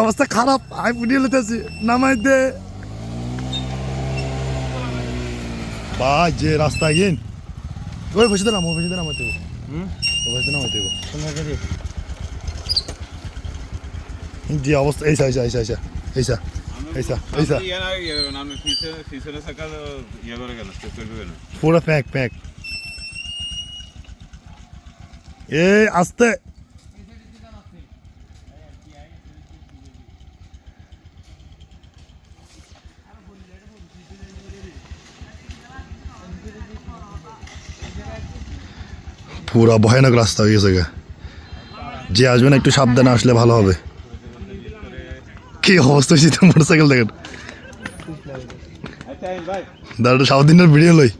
অবস্থা খারাপ, আমি পুড়িয়ে লেতেছি, নামাই দে ভাই। যে রাস্তা গিয়ে ওই বসে নাম, ওই বসে নামাইতে যে অবস্থা। এইসা এইসা এইসা এইসা এইসা এইসা এইসা পুরো প্যাক প্যাক। এ আস্তে পুরা ভয়ানক রাস্তা হয়ে গেছে গা। যে আসবেন একটু সাবধানে আসলে ভালো হবে। কি অবস্থা হয়েছে মোটরসাইকেল দেখেন। দাঁড়া সাউথ ইন্ডিয়ার ভিডিও লই।